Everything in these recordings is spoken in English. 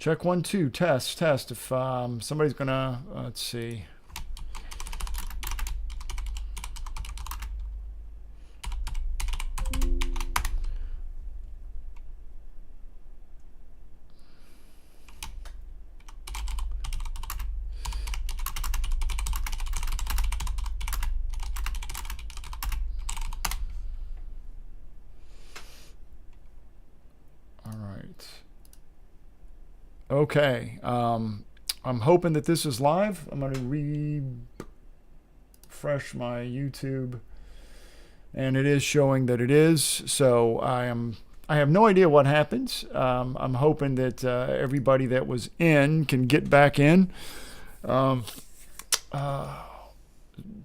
Check 1 2 test. If somebody's gonna let's see. All right. Okay. I'm hoping that this is live. I'm going to refresh my YouTube, and it is showing that it is. So I have no idea what happens. I'm hoping that everybody that was in can get back in.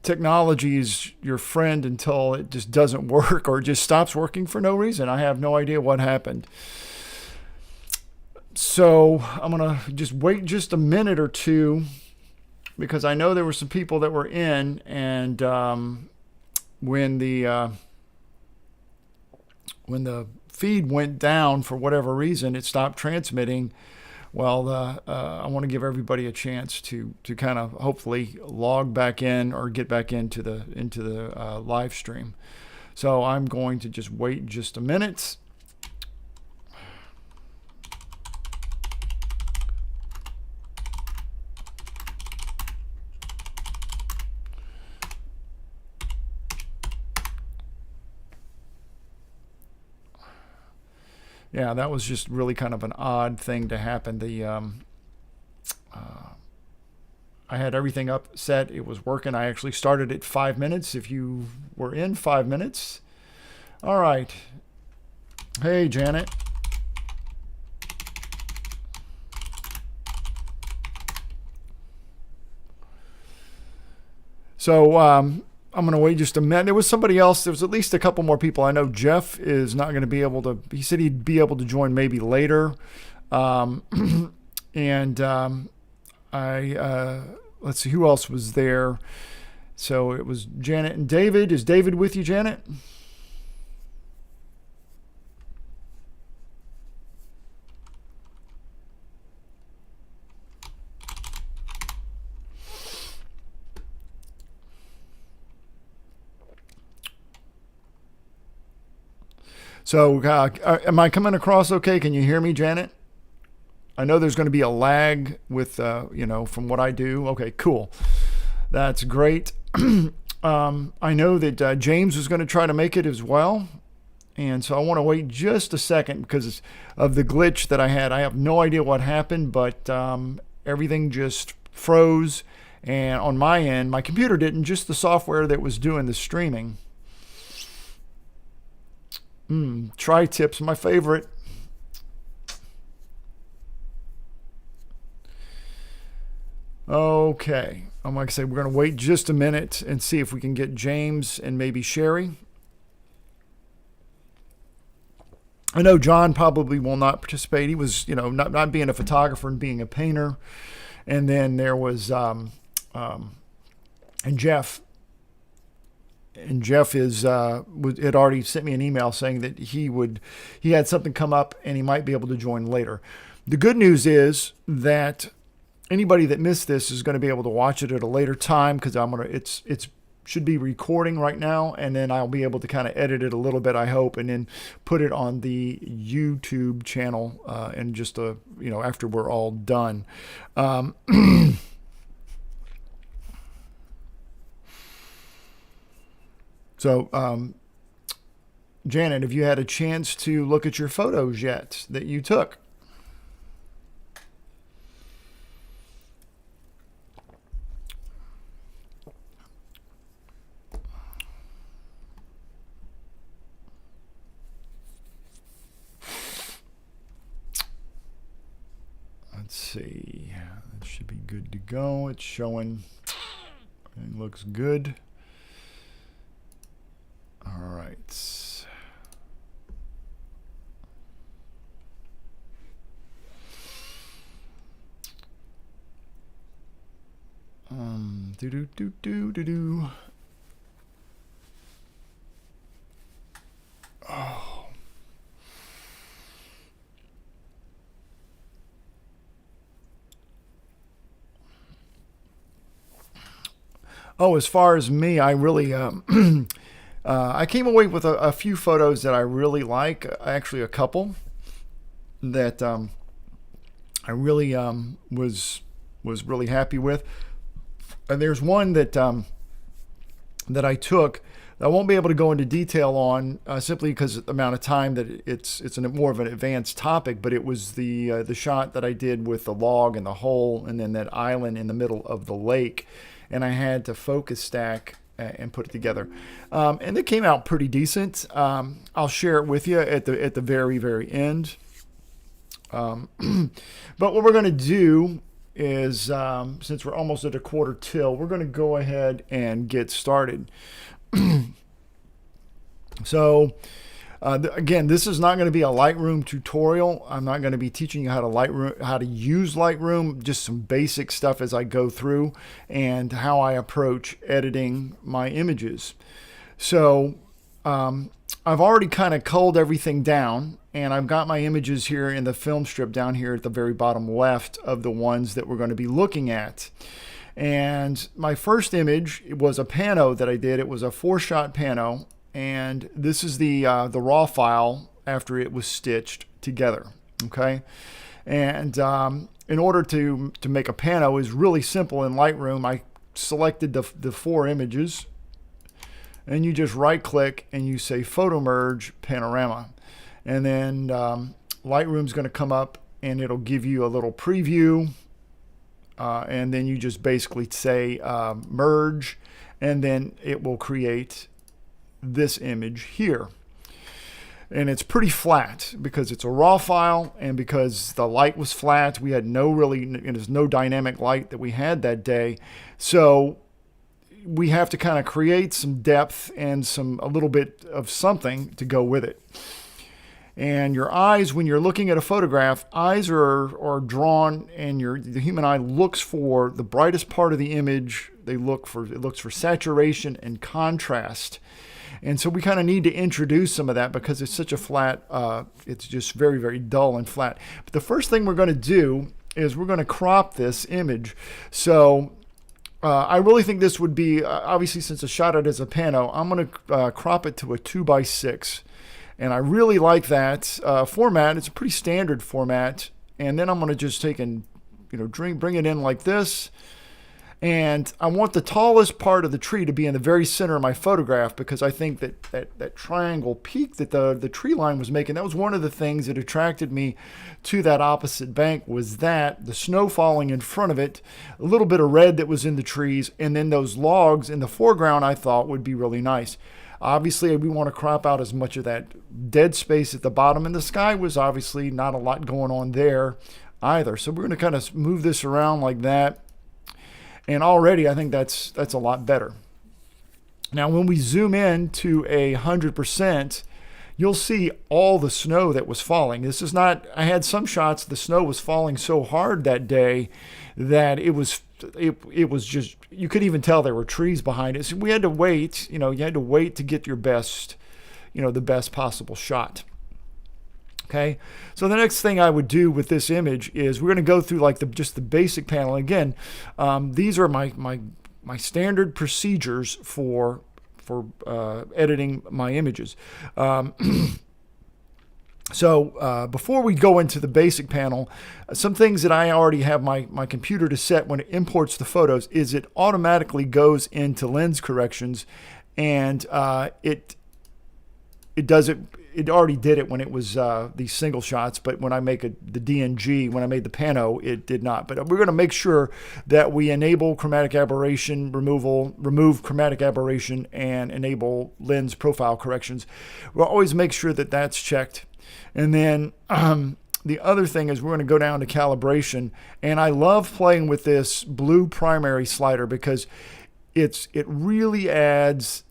Technology is your friend until it just doesn't work or just stops working for no reason. I have no idea what happened. So I'm going to just wait just a minute or two, because I know there were some people that were in, and when the feed went down for whatever reason, it stopped transmitting. Well, I want to give everybody a chance to kind of hopefully log back in or get back into the live stream. So I'm going to just wait just a minute. Yeah, that was just really kind of an odd thing to happen. I had everything up set. It was working. I actually started at 5 minutes. If you were in 5 minutes. All right. Hey, Janet. So I'm going to wait just a minute. There was somebody else. There was at least a couple more people. I know Jeff is not going to be able to. He said he'd be able to join maybe later. Let's see who else was there. So it was Janet and David. Is David with you, Janet? So am I coming across okay? Can you hear me, Janet? I know there's going to be a lag with, from what I do. Okay, cool. That's great. I know that James was going to try to make it as well. And so I want to wait just a second because of the glitch that I had. I have no idea what happened, but everything just froze. And on my end, my computer didn't, just the software that was doing the streaming. Tri-tips, my favorite. Okay. I'm like I say, we're going to wait just a minute and see if we can get James and maybe Sherry. I know John probably will not participate. He was, not being a photographer and being a painter. And then there was, and Jeff. And Jeff had already sent me an email saying that he had something come up and he might be able to join later. The good news is that anybody that missed this is going to be able to watch it at a later time, because it's should be recording right now, and then I'll be able to kind of edit it a little bit, I hope, and then put it on the YouTube channel and just after we're all done. So, Janet, have you had a chance to look at your photos yet that you took? Let's see. That should be good to go. It's showing. It looks good. All right. Do. Oh. Oh, as far as me, I really I came away with a few photos that I really like. Actually, a couple that I really was really happy with. And there's one that that I took. I won't be able to go into detail on simply because of the amount of time that it's more of an advanced topic. But it was the shot that I did with the log and the hole, and then that island in the middle of the lake, and I had to focus stack and put it together, and it came out pretty decent. I'll share it with you at the very end. But what we're going to do is, since we're almost at a quarter till, we're going to go ahead and get started. So again, this is not going to be a Lightroom tutorial. I'm not going to be teaching you how to use Lightroom, just some basic stuff as I go through and how I approach editing my images. So I've already kind of culled everything down, and I've got my images here in the film strip down here at the very bottom left of the ones that we're going to be looking at. And my first image was a pano that I did. It was a 4-shot pano, and this is the raw file after it was stitched together. Okay, and in order to make a pano is really simple in Lightroom. I selected the 4 images, and you just right click and you say photo merge panorama, and then Lightroom's going to come up and it'll give you a little preview. And then you just basically say merge, and then it will create this image here. And it's pretty flat because it's a raw file, and because the light was flat, we had there's no dynamic light that we had that day. So we have to kind of create some depth and a little bit of something to go with it. And your eyes, when you're looking at a photograph, eyes are drawn, and the human eye looks for the brightest part of the image. It looks for saturation and contrast. And so we kind of need to introduce some of that because it's such a flat, it's just very, very dull and flat. But the first thing we're going to do is we're going to crop this image. So I really think this would be, obviously since I shot it as a pano, I'm going to crop it to a 2x6. And I really like that format. It's a pretty standard format. And then I'm going to just take and bring it in like this. And I want the tallest part of the tree to be in the very center of my photograph, because I think that triangle peak that the tree line was making, that was one of the things that attracted me to that opposite bank, was that the snow falling in front of it, a little bit of red that was in the trees, and then those logs in the foreground I thought would be really nice. Obviously, we want to crop out as much of that dead space at the bottom, and the sky was obviously not a lot going on there either. So we're going to kind of move this around like that, and already I think that's a lot better. Now, when we zoom in to 100%, you'll see all the snow that was falling. This is not, I had some shots, the snow was falling so hard that day that it was just, you couldn't even tell there were trees behind it. So we had to wait, you had to wait to get your best, the best possible shot. Okay. So the next thing I would do with this image is we're going to go through just the basic panel. Again, these are my standard procedures for editing my images. So before we go into the basic panel, some things that I already have my computer to set when it imports the photos is it automatically goes into lens corrections, and it does it. It already did it when it was these single shots, but when I make the DNG, when I made the pano, it did not. But we're going to make sure that we enable chromatic aberration removal, remove chromatic aberration, and enable lens profile corrections. We'll always make sure that that's checked. And then the other thing is we're going to go down to calibration, and I love playing with this blue primary slider because it really adds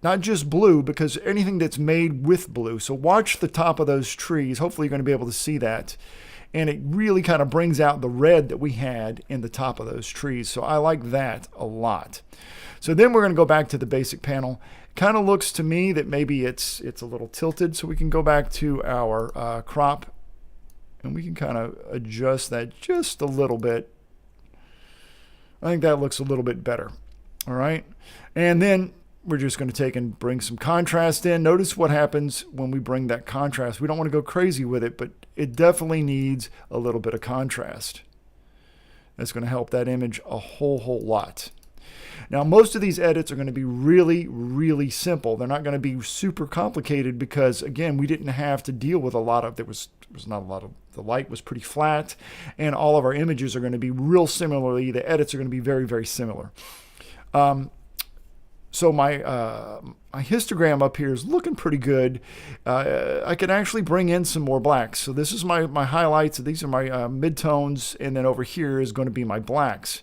not just blue, because anything that's made with blue. So watch the top of those trees. Hopefully you're going to be able to see that. And it really kind of brings out the red that we had in the top of those trees. So I like that a lot. So then we're going to go back to the basic panel. Kind of looks to me that maybe it's a little tilted, so we can go back to our crop, and we can kind of adjust that just a little bit. I think that looks a little bit better. All right. And then we're just going to take and bring some contrast in. Notice what happens when we bring that contrast. We don't want to go crazy with it, but it definitely needs a little bit of contrast. That's going to help that image a whole lot. Now, most of these edits are going to be really, really simple. They're not going to be super complicated because, again, we didn't have to deal with a lot of, there was not a lot of, the light was pretty flat, and all of our images are going to be real similarly. The edits are going to be very, very similar. So my histogram up here is looking pretty good. I can actually bring in some more blacks. So this is my highlights. These are my midtones, and then over here is going to be my blacks.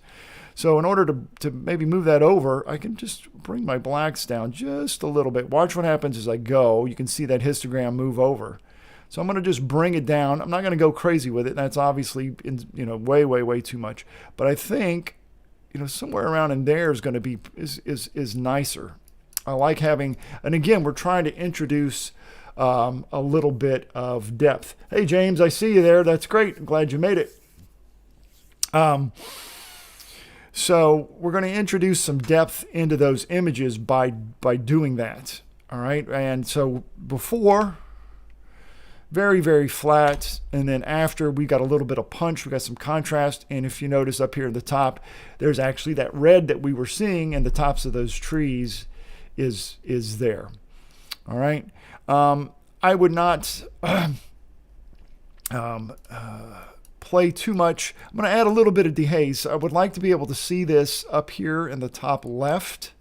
So in order to maybe move that over, I can just bring my blacks down just a little bit. Watch what happens as I go. You can see that histogram move over. So I'm going to just bring it down. I'm not going to go crazy with it. That's obviously way too much. But I think somewhere around in there is going to be is nicer. I like having, and again, we're trying to introduce a little bit of depth. Hey James, I see you there. That's great. I'm glad you made it. So we're going to introduce some depth into those images by doing that. All right. And so before, very, very flat. And then after, we got a little bit of punch. We got some contrast. And if you notice up here at the top, there's actually that red that we were seeing, and the tops of those trees is there. All right. I would not play too much. I'm going to add a little bit of dehaze. I would like to be able to see this up here in the top left.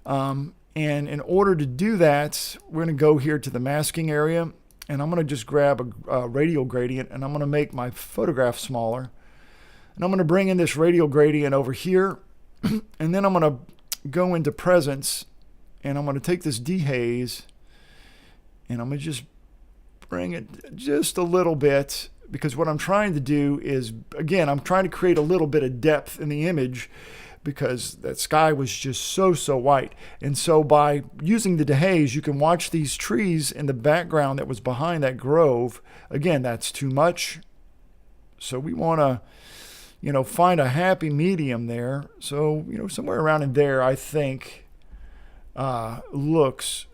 And in order to do that, we're going to go here to the masking area, and I'm going to just grab a radial gradient, and I'm going to make my photograph smaller. And I'm going to bring in this radial gradient over here, and then I'm going to go into presence, and I'm going to take this dehaze, and I'm going to just bring it just a little bit, because what I'm trying to do is, again, I'm trying to create a little bit of depth in the image because that sky was just so white. And so by using the dehaze, you can watch these trees in the background that was behind that grove. Again, that's too much. So we want to, find a happy medium there. So, somewhere around in there, I think looks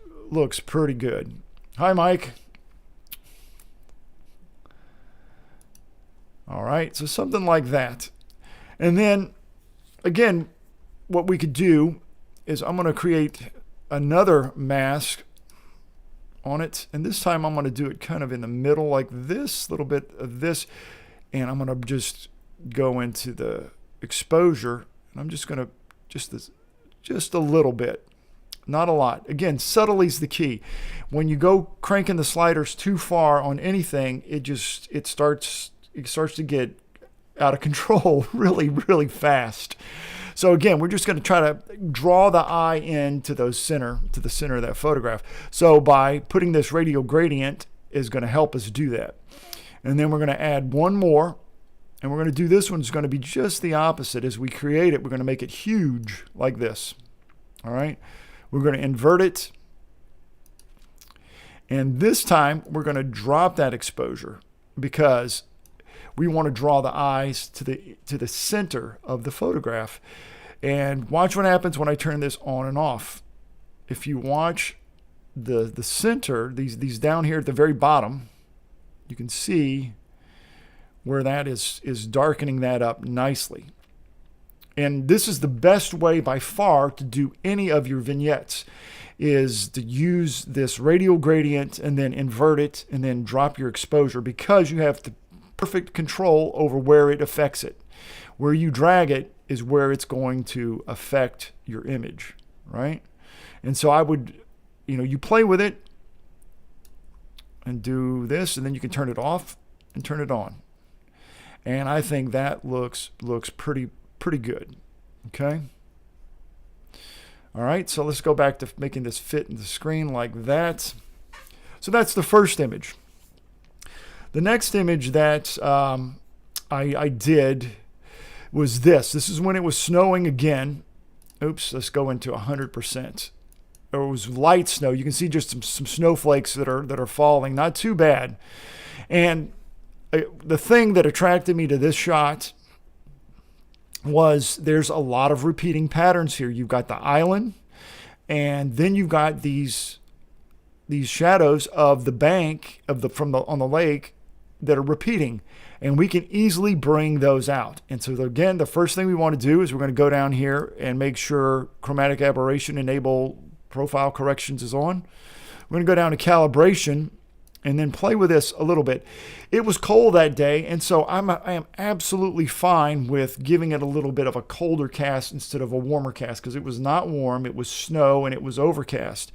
pretty good. Hi, Mike. All right, so something like that. And then, again, what we could do is I'm going to create another mask on it. And this time I'm going to do it kind of in the middle like this, little bit of this. And I'm going to just go into the exposure. And I'm just going to, just a little bit. Not a lot. Again, subtlety is the key. When you go cranking the sliders too far on anything, it starts to get out of control really, really fast. So again, we're just going to try to draw the eye into the center of that photograph. So by putting this radial gradient is going to help us do that. And then we're going to add one more, and we're going to do this one's going to be just the opposite. As we create it, we're going to make it huge like this. All right. We're going to invert it. And this time we're going to drop that exposure because we want to draw the eyes to the center of the photograph. And watch what happens when I turn this on and off. If you watch the center, these down here at the very bottom, you can see where that is darkening that up nicely. And this is the best way by far to do any of your vignettes, is to use this radial gradient and then invert it and then drop your exposure, because you have the perfect control over where it affects it. Where you drag it is where it's going to affect your image, right? And so I would, you play with it and do this, and then you can turn it off and turn it on. And I think that looks pretty good. Okay. All right. So let's go back to making this fit in the screen like that. So that's the first image. The next image that I did was this. This is when it was snowing again. Oops, let's go into 100%. It was light snow. You can see just some snowflakes that are falling. Not too bad. And the thing that attracted me to this shot was there's a lot of repeating patterns here. You've got the island, and then you've got these shadows of the bank of the on the lake that are repeating, and we can easily bring those out. And so again, the first thing we want to do is we're going to go down here and make sure chromatic aberration enable profile corrections is on. We're going to go down to calibration and then play with this a little bit. It was cold that day, and so I am absolutely fine with giving it a little bit of a colder cast instead of a warmer cast, because it was not warm, it was snow, and it was overcast.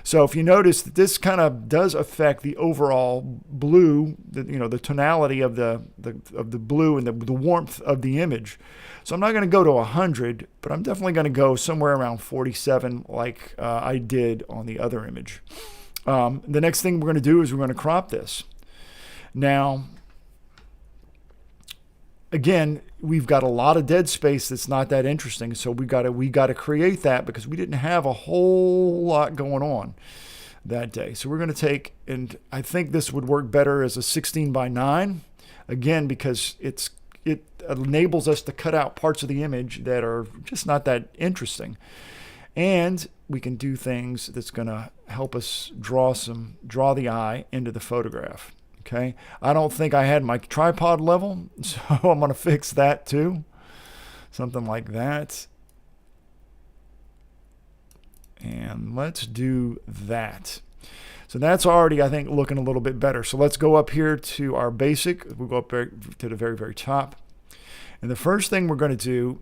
So if you notice that this kind of does affect the overall blue, the tonality of the blue and the warmth of the image. So I'm not going to go to 100, but I'm definitely going to go somewhere around 47 like I did on the other image. The next thing we're going to do is we're going to crop this. Now, again, we've got a lot of dead space that's not that interesting, so we got to create that, because we didn't have a whole lot going on that day. So we're going to take, and I think this would work better as a 16:9, again, because it enables us to cut out parts of the image that are just not that interesting. And we can do things that's going to help us draw the eye into the photograph. Okay. I don't think I had my tripod level, so I'm going to fix that too. Something like that. And let's do that. So that's already, I think, looking a little bit better. So let's go up here to our basic. We'll go up to the very, very top. And the first thing we're going to do